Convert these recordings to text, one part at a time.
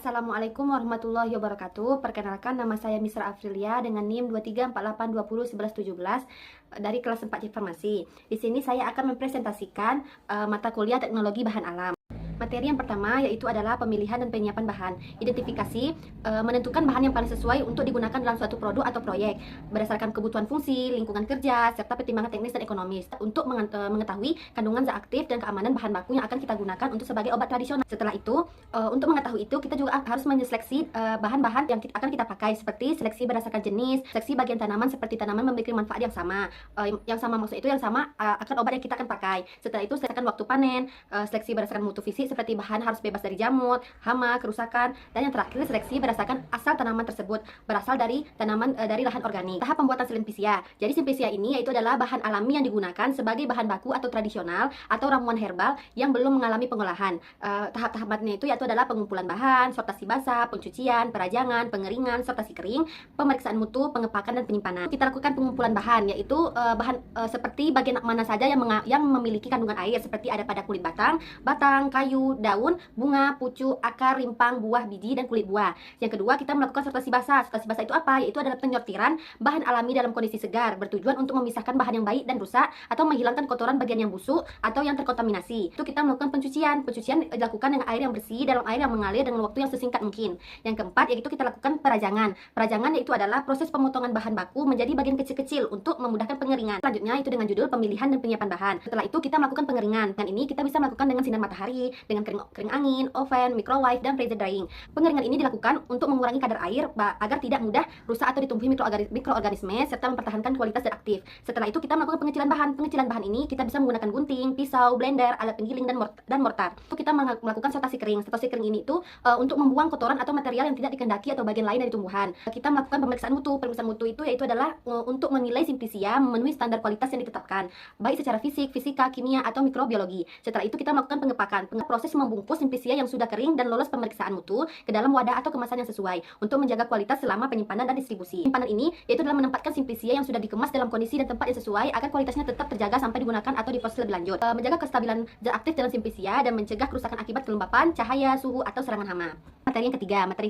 Assalamualaikum warahmatullahi wabarakatuh. Perkenalkan, nama saya Misra Afrilia dengan NIM 2348201117 dari kelas 4 Farmasi. Di sini saya akan mempresentasikan mata kuliah Teknologi Bahan Alam. Materi yang pertama yaitu adalah pemilihan dan penyiapan bahan. Identifikasi, menentukan bahan yang paling sesuai untuk digunakan dalam suatu produk atau proyek berdasarkan kebutuhan fungsi, lingkungan kerja, serta pertimbangan teknis dan ekonomis untuk mengetahui kandungan zat aktif dan keamanan bahan baku yang akan kita gunakan untuk sebagai obat tradisional. Setelah itu, untuk mengetahui itu kita juga harus menyeleksi bahan-bahan yang akan kita pakai, seperti seleksi berdasarkan jenis, seleksi bagian tanaman seperti tanaman memiliki manfaat yang sama. Maksudnya itu yang sama akan obat yang kita akan pakai. Setelah itu seleksikan waktu panen, seleksi berdasarkan mutu fisik seperti bahan harus bebas dari jamur, hama, kerusakan, dan yang terakhir seleksi berdasarkan asal tanaman tersebut berasal dari tanaman dari lahan organik. Tahap pembuatan Simplicia. Jadi Simplicia ini yaitu adalah bahan alami yang digunakan sebagai bahan baku atau tradisional atau ramuan herbal yang belum mengalami pengolahan. Tahap-tahapnya itu yaitu adalah pengumpulan bahan, sortasi basah, pencucian, perajangan, pengeringan, sortasi kering, pemeriksaan mutu, pengepakan dan penyimpanan. Kita lakukan pengumpulan bahan, yaitu bahan seperti bagian mana saja yang memiliki kandungan air, seperti ada pada kulit batang, kayu, daun, bunga, pucuk, akar, rimpang, buah, biji, dan kulit buah. Yang kedua, kita melakukan sortasi basah. Sortasi basah itu apa? Yaitu adalah penyortiran bahan alami dalam kondisi segar, bertujuan untuk memisahkan bahan yang baik dan rusak, atau menghilangkan kotoran bagian yang busuk atau yang terkontaminasi. Itu kita melakukan pencucian. Pencucian dilakukan dengan air yang bersih, dalam air yang mengalir dengan waktu yang sesingkat mungkin. Yang keempat, yaitu kita lakukan perajangan. Perajangan yaitu adalah proses pemotongan bahan baku menjadi bagian kecil-kecil untuk memudahkan pengeringan. Selanjutnya, itu dengan judul pemilihan dan penyiapan bahan. Setelah itu, kita melakukan pengeringan. Dan ini kita bisa melakukan dengan sinar matahari, dengan kering angin, oven, microwave, dan freezer drying. Pengeringan ini dilakukan untuk mengurangi kadar air agar tidak mudah rusak atau ditumbuhi mikroorganisme serta mempertahankan kualitas zat aktif. Setelah itu kita melakukan pengecilan bahan. Pengecilan bahan ini kita bisa menggunakan gunting, pisau, blender, alat penggiling, dan mortar. Itu kita melakukan sortasi kering. Sortasi kering ini itu untuk membuang kotoran atau material yang tidak dikehendaki atau bagian lain dari tumbuhan. Kita melakukan pemeriksaan mutu. Pemeriksaan mutu itu yaitu adalah untuk menilai Simplicia memenuhi standar kualitas yang ditetapkan, baik secara fisik, fisika, kimia, atau mikrobiologi. Setelah itu kita melakukan pengepakan. Proses membungkus Simplicia yang sudah kering dan lolos pemeriksaan mutu ke dalam wadah atau kemasan yang sesuai untuk menjaga kualitas selama penyimpanan dan distribusi. Penyimpanan ini yaitu dalam menempatkan Simplicia yang sudah dikemas dalam kondisi dan tempat yang sesuai agar kualitasnya tetap terjaga sampai digunakan atau diproses lebih lanjut. Menjaga kestabilan zat aktif dalam Simplicia dan mencegah kerusakan akibat kelembapan, cahaya, suhu, atau serangan hama. Materi yang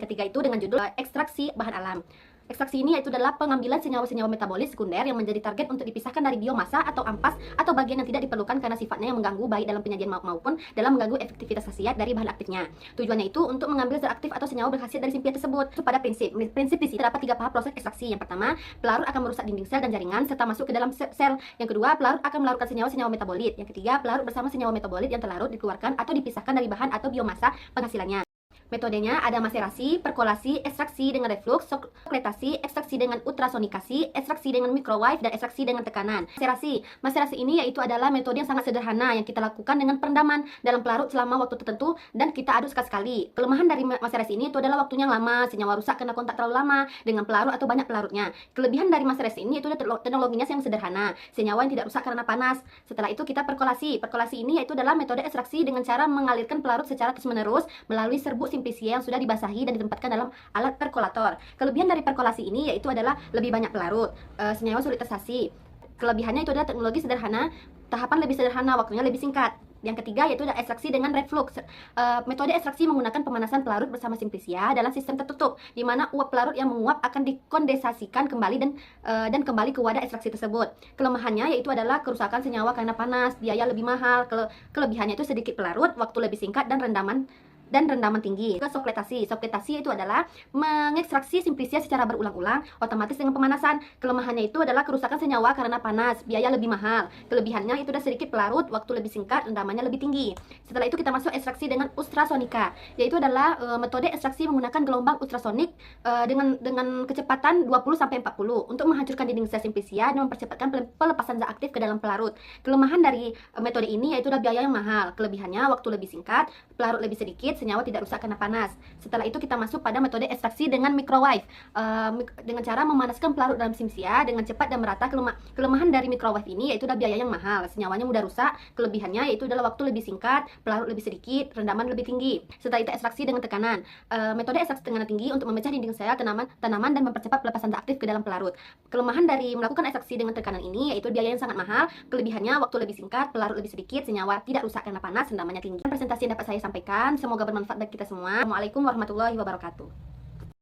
ketiga itu dengan judul ekstraksi bahan alam. Ekstraksi ini yaitu adalah pengambilan senyawa-senyawa metabolis sekunder yang menjadi target untuk dipisahkan dari biomasa atau ampas atau bagian yang tidak diperlukan karena sifatnya yang mengganggu baik dalam penyajian maupun dalam mengganggu efektivitas khasiat dari bahan aktifnya. Tujuannya itu untuk mengambil zat aktif atau senyawa berkhasiat dari Simplicia tersebut. Itu pada prinsip di sini terdapat 3 tahap proses ekstraksi. Yang pertama, pelarut akan merusak dinding sel dan jaringan serta masuk ke dalam sel. Yang kedua, pelarut akan melarutkan senyawa-senyawa metabolit. Yang ketiga, pelarut bersama senyawa metabolit yang terlarut dikeluarkan atau dipisahkan dari bahan atau biomasa penghasilannya. Metodenya ada maserasi, perkolasi, ekstraksi dengan reflux, sokletasi, ekstraksi dengan ultrasonikasi, ekstraksi dengan microwave, dan ekstraksi dengan tekanan. Maserasi ini yaitu adalah metode yang sangat sederhana yang kita lakukan dengan perendaman dalam pelarut selama waktu tertentu dan kita aduk sekali-sekali. Kelemahan dari maserasi ini itu adalah waktunya lama, senyawa rusak karena kontak terlalu lama dengan pelarut atau banyak pelarutnya. Kelebihan dari maserasi ini itu teknologinya yang sederhana, senyawa yang tidak rusak karena panas. Setelah itu kita perkolasi. Perkolasi ini yaitu adalah metode ekstraksi dengan cara mengalirkan pelarut secara terus-menerus melalui serbuk Simplicia yang sudah dibasahi dan ditempatkan dalam alat perkolator. Kelebihan dari perkolasi ini yaitu adalah lebih banyak pelarut, senyawa sulit tersasi. Kelebihannya itu adalah teknologi sederhana, tahapan lebih sederhana, waktunya lebih singkat. Yang ketiga yaitu ada ekstraksi dengan reflux. Metode ekstraksi menggunakan pemanasan pelarut bersama Simplicia dalam sistem tertutup, di mana uap pelarut yang menguap akan dikondensasikan kembali dan kembali ke wadah ekstraksi tersebut. Kelemahannya yaitu adalah kerusakan senyawa karena panas, biaya lebih mahal. Kelebihannya itu sedikit pelarut, waktu lebih singkat, dan rendaman tinggi. Sokletasi itu adalah mengekstraksi Simplicia secara berulang-ulang, otomatis dengan pemanasan. Kelemahannya itu adalah kerusakan senyawa karena panas, biaya lebih mahal. Kelebihannya itu udah sedikit pelarut, waktu lebih singkat, rendamannya lebih tinggi. Setelah itu kita masuk ekstraksi dengan ultrasonika, yaitu adalah metode ekstraksi menggunakan gelombang ultrasonik dengan kecepatan 20-40 untuk menghancurkan dinding sel Simplicia dan mempercepatkan pelepasan zat aktif ke dalam pelarut. Kelemahan dari metode ini yaitu udah biaya yang mahal. Kelebihannya waktu lebih singkat, pelarut lebih sedikit, senyawa tidak rusak karena panas. Setelah itu kita masuk pada metode ekstraksi dengan microwave, dengan cara memanaskan pelarut dalam Simplicia dengan cepat dan merata. Kelemahan dari microwave ini yaitu biaya yang mahal, senyawanya mudah rusak. Kelebihannya yaitu adalah waktu lebih singkat, pelarut lebih sedikit, rendaman lebih tinggi. Setelah itu ekstraksi dengan tekanan, metode ekstraksi tekanan tinggi untuk memecah dinding sel tanaman dan mempercepat pelepasan zat aktif ke dalam pelarut. Kelemahan dari melakukan ekstraksi dengan tekanan ini yaitu biaya yang sangat mahal. Kelebihannya waktu lebih singkat, pelarut lebih sedikit, senyawa tidak rusak karena panas, rendamannya tinggi. Presentasi yang dapat saya sampaikan, semoga bermanfaat bagi kita semua. Assalamualaikum warahmatullahi wabarakatuh.